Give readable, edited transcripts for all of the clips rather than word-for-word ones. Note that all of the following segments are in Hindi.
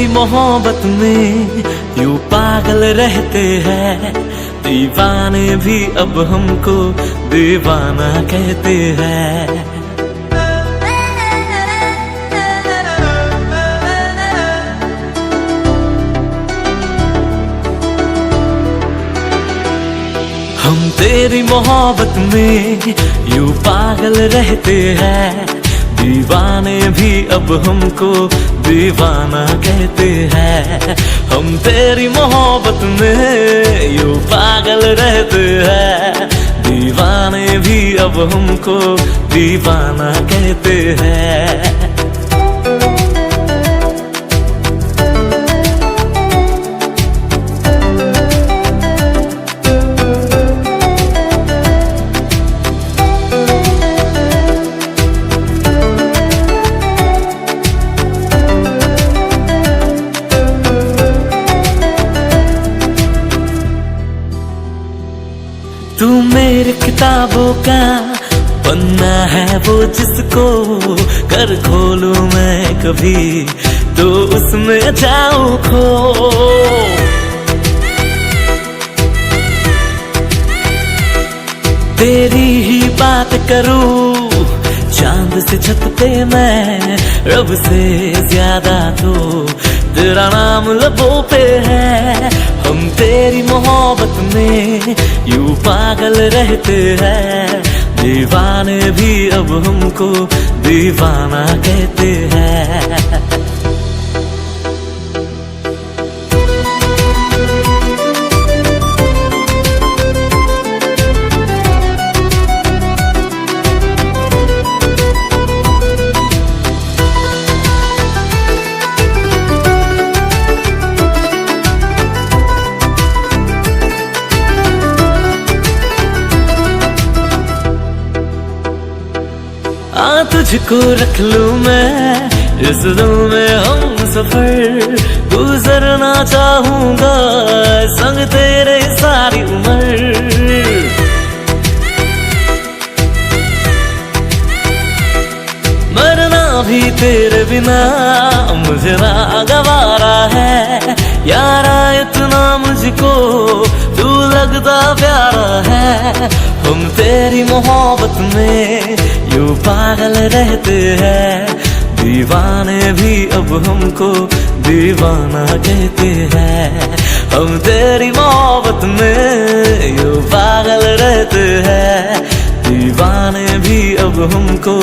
तेरी मोहब्बत में यूं पागल रहते हैं, दीवाने भी अब हमको दीवाना कहते हैं। हम तेरी मोहब्बत में यूं पागल रहते हैं, दीवाने भी अब हमको दीवाना कहते हैं। हम तेरी मोहब्बत में यूं पागल रहते हैं, दीवाने भी अब हमको दीवाना कहते हैं। तू मेरी किताबों का पन्ना है वो जिसको कर खोलूं मैं कभी तो उसमें जाऊं खो। तेरी ही बात करूं चांद से छत पे मैं, रब से ज्यादा तो तेरा नाम लबों पे है। हम तेरी मोहब्बत में यूं पागल रहते हैं, दीवाने भी अब हमको दीवाना कहते हैं। तुझको रख लूं मैं इस दिल में हम सफर, गुजरना चाहूंगा संग तेरे सारी उम्र। मरना भी तेरे बिना मुझे ना गवारा है, यारा इतना मुझको तू लगता प्यारा है। हम तेरी मोहब्बत में यूं पागल रहते हैं, दीवाने भी अब हमको दीवाना कहते हैं। हम तेरी मोहब्बत में यूं पागल रहते हैं, दीवाने भी अब हमको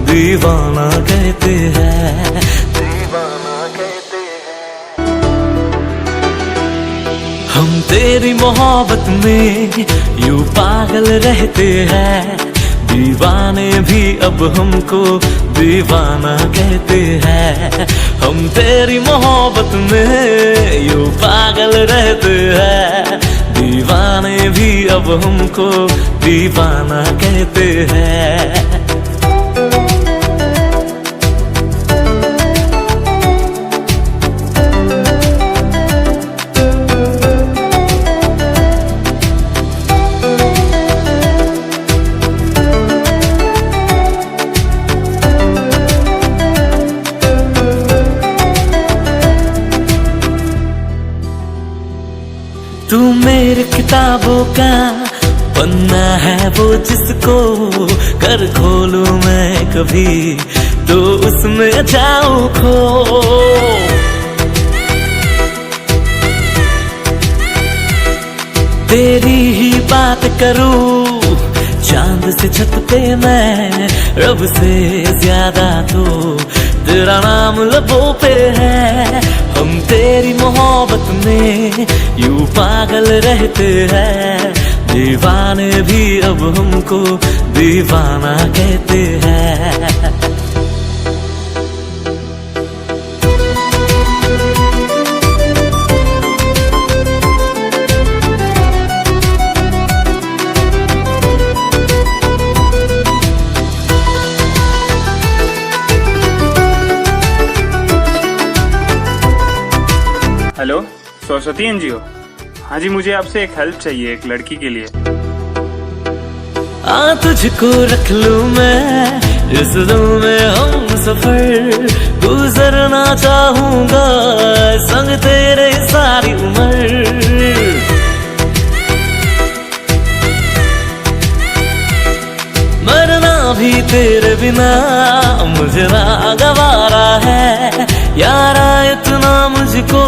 दीवाना कहते हैं। दीवाना कहते हैं। हम तेरी मोहब्बत में यूं पागल रहते हैं, दीवाने भी अब हमको दीवाना कहते हैं। हम तेरी मोहब्बत में यूं पागल रहते हैं, दीवाने भी अब हमको दीवाना कहते हैं। तू मेरी किताबों का पन्ना है वो जिसको कर खोलूं मैं कभी तो उसमें जाऊं खो। तेरी ही बात करूं चांद से छत पे मैं, रब से ज्यादा तो तेरा नाम लबों पे है। हम तेरी मोहब्बत में यूं पागल रहते हैं, दीवाने भी अब हमको दीवाना कहते हैं। Hello, Saraswati NGO. हाँ जी, मुझे आपसे एक हेल्प चाहिए एक लड़की के लिए। तुझको रख लूं मैं इस दिल में हम सफर, गुजरना चाहूंगा बिना मुझे ना गवारा है यारा, इतना मुझको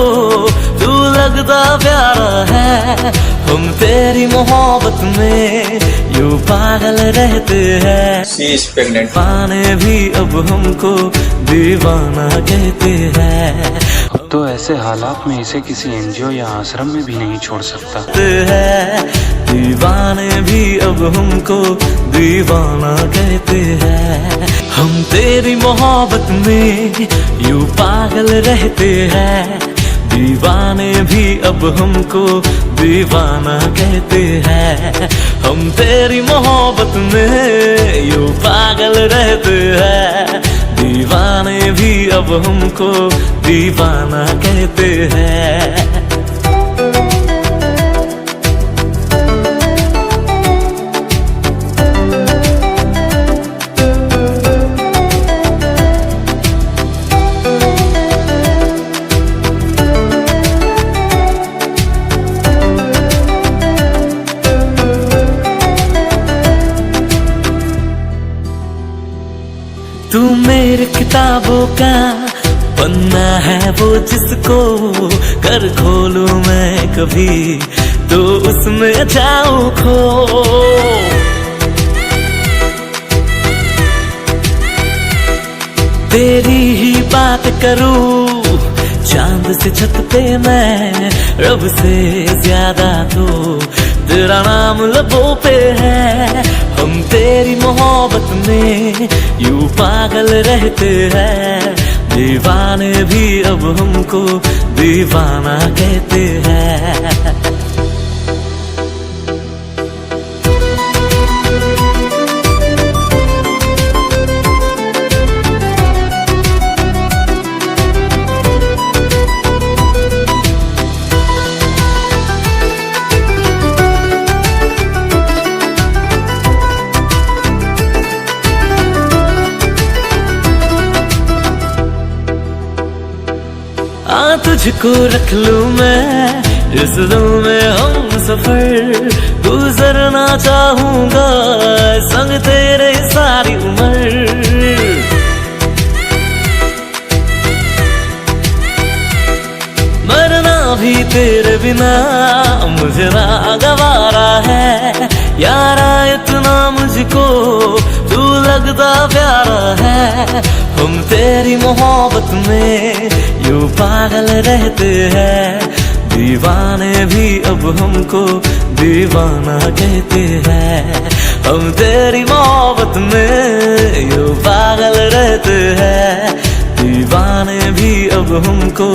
तू लगता प्यारा है। हम तेरी मोहब्बत में यूं पागल रहते हैं, पाने भी अब हमको दीवाना कहते हैं। अब तो ऐसे हालात में इसे किसी एनजीओ या आश्रम में भी नहीं छोड़ सकता है। दीवाने भी अब हमको दीवाना कहते हैं। हम तेरी मोहब्बत में यूं पागल रहते हैं, दीवाने भी अब हमको दीवाना कहते हैं। हम तेरी मोहब्बत में यूं पागल रहते हैं, दीवाने भी अब हमको दीवाना कहते हैं। तू मेरे किताबों का पन्ना है वो जिसको कर खोलूं मैं कभी तो उसमें जाऊं खो। तेरी ही बात करूं चांद से छत पे मैं, रब से ज्यादा तो तेरा नाम लबों पे है। हम तेरी मोहब्बत में यूं पागल रहते हैं, दीवाने भी अब हमको दीवाना कहते हैं। तुझको रख लूं मैं इस दिल में हम सफर, गुजरना चाहूंगा संग तेरे सारी उम्र। मरना भी तेरे बिना मुझे ना गवारा है यारा, इतना मुझको तू लगता प्यारा है। हम तेरी मोहब्बत में यूं पागल रहते हैं, दीवाने भी अब हमको दीवाना कहते हैं। हम तेरी मोहब्बत में यूं पागल रहते हैं, दीवाने भी अब हमको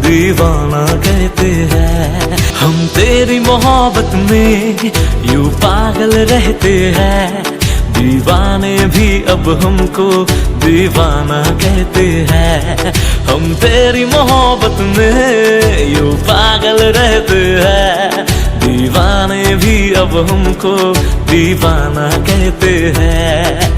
दीवाना कहते हैं। हम तेरी मोहब्बत में यूं पागल रहते हैं, दीवाने भी अब हमको दीवाना कहते हैं। हम तेरी मोहब्बत में यूं पागल रहते हैं, दीवाने भी अब हमको दीवाना कहते हैं।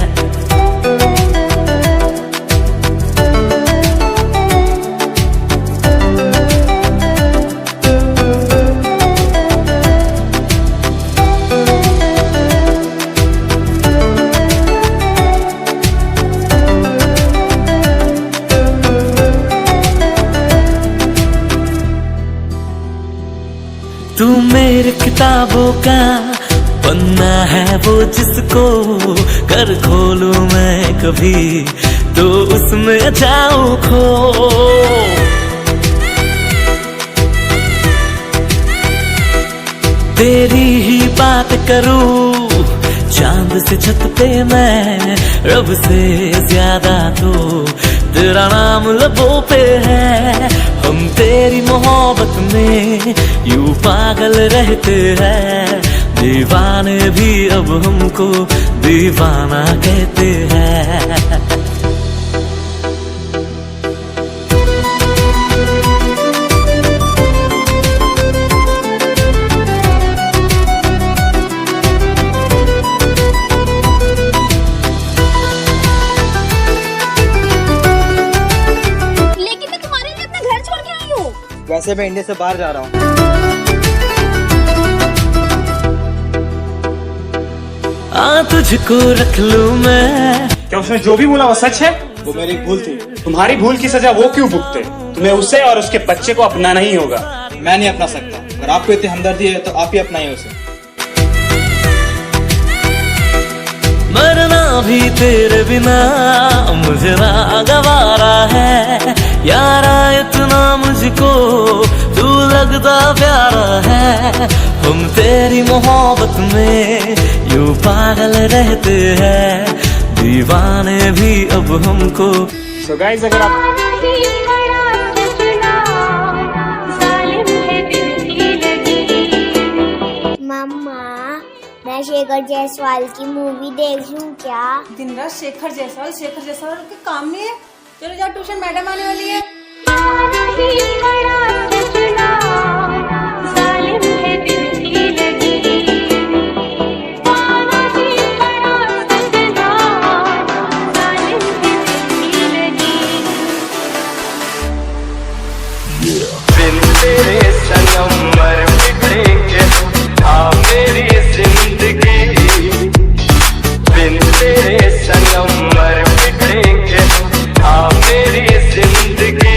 तू मेरे किताबों का पन्ना है वो जिसको कर खोलूं मैं कभी तो उसमें जाऊं खो। तेरी ही बात करूं चांद से छत पे मैं, रब से ज्यादा तो तेरा नाम लबों पे है। हम तेरी मोहब्बत में यूं पागल रहते हैं, दीवाने भी अब हमको दीवाना कहते हैं। वैसे मैं इंडिया से बाहर जा रहा हूँ। तुझको रख लूं मैं क्या उसने जो भी बोला वो सच है? वो मेरी भूल थी। तुम्हारी भूल की सजा वो क्यों भुगते? तुम्हें उसे और उसके बच्चे को अपनाना ही होगा। मैं नहीं अपना सकता। अगर आपको इतनी हमदर्दी है तो आप ही अपनाइए उसे। मरना भी तेरे बिना मुझे ना गवारा है यारा, इतना मुझको तू लगता प्यारा है। हम तेरी मोहब्बत में यूं पागल रहते हैं, दीवाने भी अब हमको। सो गाइस, अगर आप मम्मा, मैं शेखर जायसवाल की मूवी देख लूं क्या? दिन रात शेखर जायसवाल के काम नहीं है। चलो जाओ, ट्यूशन मैडम आने वाली है। बिन तेरे सनम मर मिटेंगे हाँ मेरी जिंदगी, बिन तेरे सनम मर मिटेंगे हाँ मेरी जिंदगी।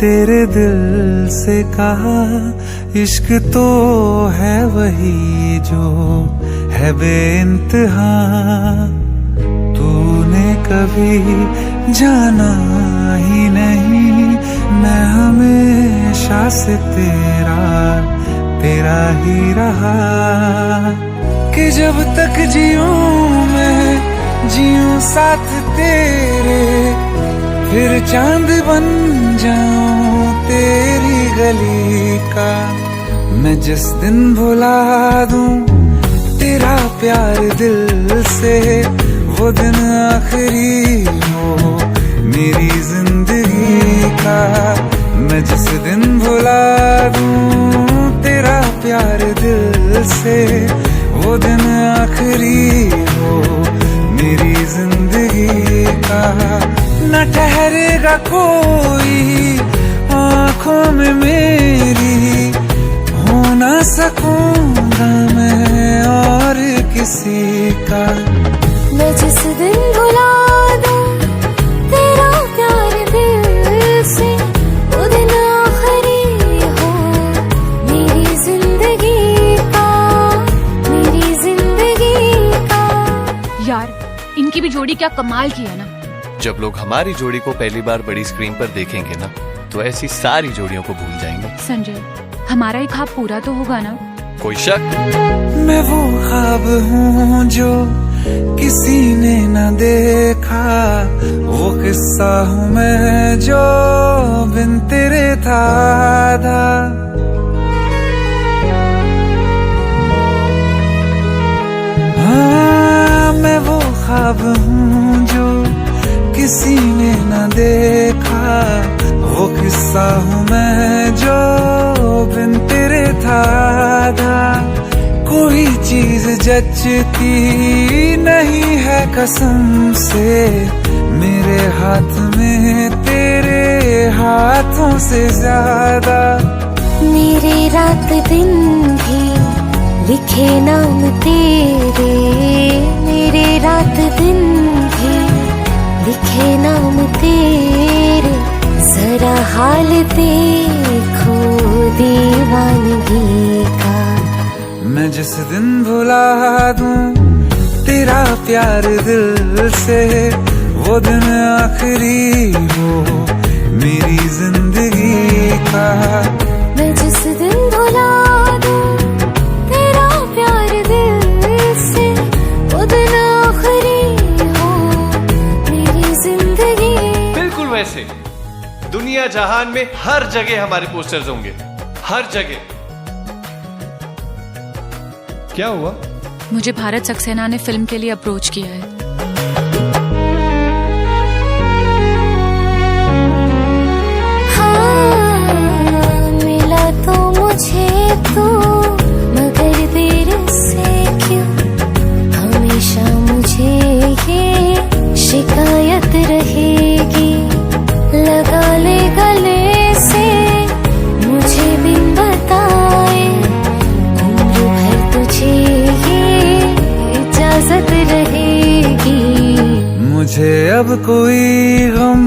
तेरे दिल से कहा इश्क तो है वही जो है बेइंतहा। तूने कभी जाना ही नहीं मैं हमेशा से तेरा ही रहा। कि जब तक जीऊं मैं जीऊं साथ तेरे, फिर चांद बन जाऊं तेरी गली का। मैं जिस दिन भुला दूं तेरा प्यार दिल से, वो दिन आखिरी हो मेरी जिंदगी का। मैं जिस दिन भुला दूं तेरा प्यार दिल से, वो दिन आखिरी हो मेरी जिंदगी का। न ठहरेगा कोई आँखों में मेरी, हो ना सकूंगा मैं और किसी का। मैं जिस दिन भुला दूं तेरा प्यार दिल से, वो दिन आखिरी हो मेरी जिंदगी का, मेरी जिंदगी का। यार इनकी भी जोड़ी क्या कमाल की है ना। जब लोग हमारी जोड़ी को पहली बार बड़ी स्क्रीन पर देखेंगे ना, तो ऐसी सारी जोड़ियों को भूल जाएंगे। संजय हमारा ही ख्वाब पूरा तो होगा ना। कोई शक? मैं वो ख्वाब हूँ जो किसी ने न देखा, वो किस्सा हूँ मैं जो बिन तेरे था आधा। हाँ मैं वो ख्वाब हूँ जो किसी ने न देखा, वो किस्सा हूँ मैं जो बिन तेरे था आधा। कोई चीज जचती नहीं है कसम से मेरे हाथ में तेरे हाथों से ज्यादा। मेरे रात दिन भी लिखे नाम तेरे, मेरे रात दिन भी लिखे नाम तेरे। जरा हाल देखो दीवानगी का। मैं जिस दिन भुला दूं तेरा प्यार दिल से, वो दिन आखिरी हो मेरी जिंदगी का। मैं जिस दिन भुला दूं तेरा प्यार दिल से, वो दिन आखिरी हो मेरी जिंदगी। बिल्कुल वैसे दुनिया जहान में हर जगह हमारे पोस्टर्स होंगे, हर जगह। क्या हुआ? मुझे भारत सक्सेना ने फिल्म के लिए अप्रोच किया है। हाँ मिला तो मुझे तो, मगर देर से क्यों हमेशा मुझे ये शिकायत रहेगी। लगा ले गले से मुझे बिन बताए, उम्र भर तुझे ये इजाजत रहेगी। मुझे अब कोई गम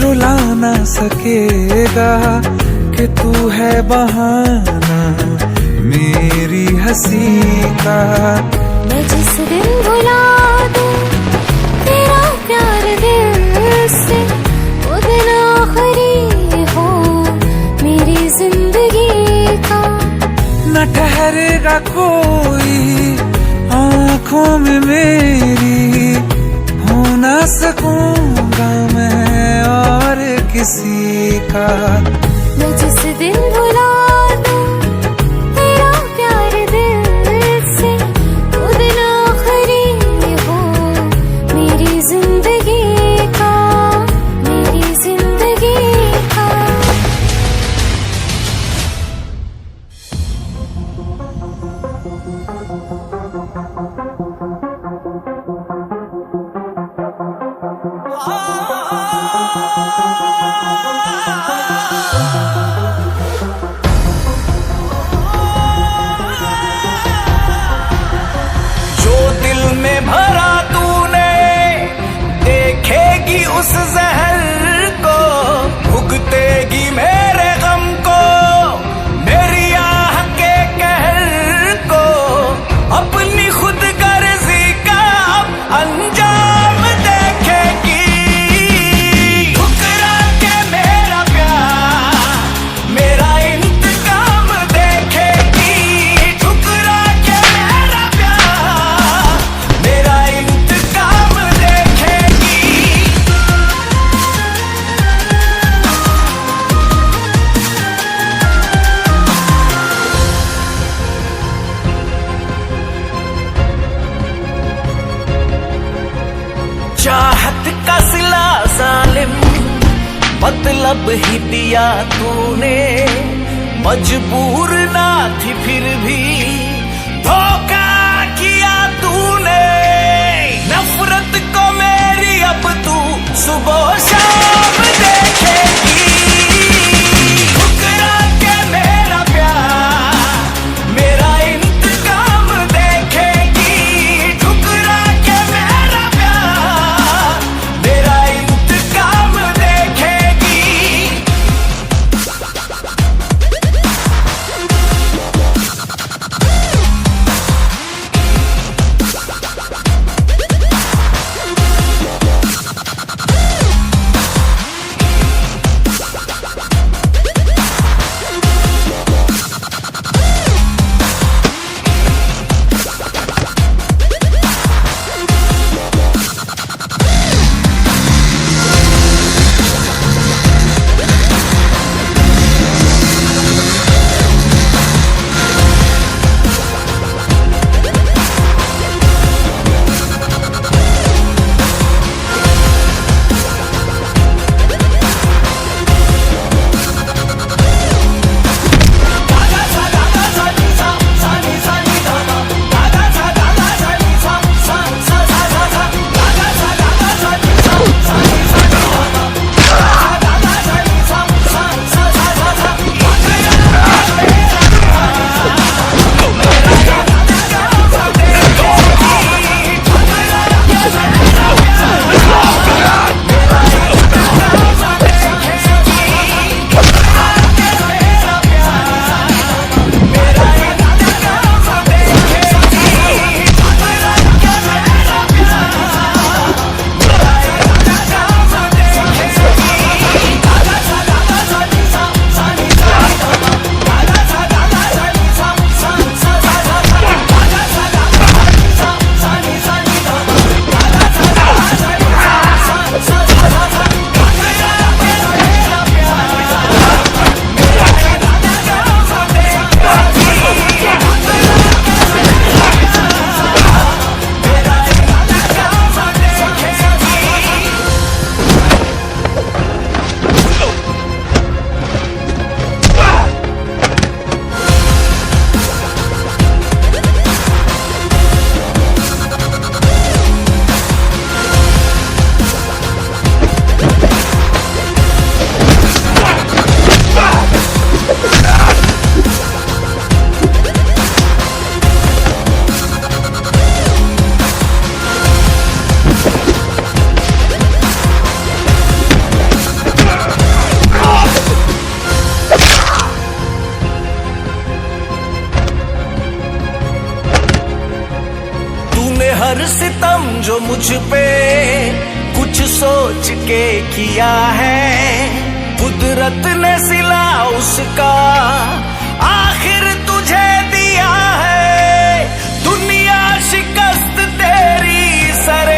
रुला ना सकेगा कि तू है बहाना मेरी हंसी का। मैं जिस दिन भुला दूं तेरा प्यार दिल से, वो दिन आखिरी हो मेरी जिंदगी का। न ठहरेगा कोई आँखों में मेरी, हो ना सकूंगा मैं और किसी का। मैं जिस दिन भुला दूं तेरा प्यार दिल से, वो दिन आखिरी हो मेरी जिंदगी का, मेरी जिंदगी का। आ अंजाम देखेगी। ठुकरा के मेरा प्यार मेरा इंतकाम देखेगी। ठुकरा के मेरा प्यार मेरा इंतकाम देखेगी। चाहत का सिला जालिम मतलब ही दिया तूने। मजबूर ना थी फिर भी धोखा किया तूने। नफरत को मेरी अब तू सुबह शाम देखेगी। ठुकरा के मेरा प्यार मेरा इंतकाम देखेगी। ठुकरा के मेरा प्यार मेरा इंतकाम देखेगी। हर सितम जो मुझ पे कुछ सोच के किया है। कुदरत ने सिला उसका आखिर तुझे दिया है। दुनिया शिकस्त तेरी सरे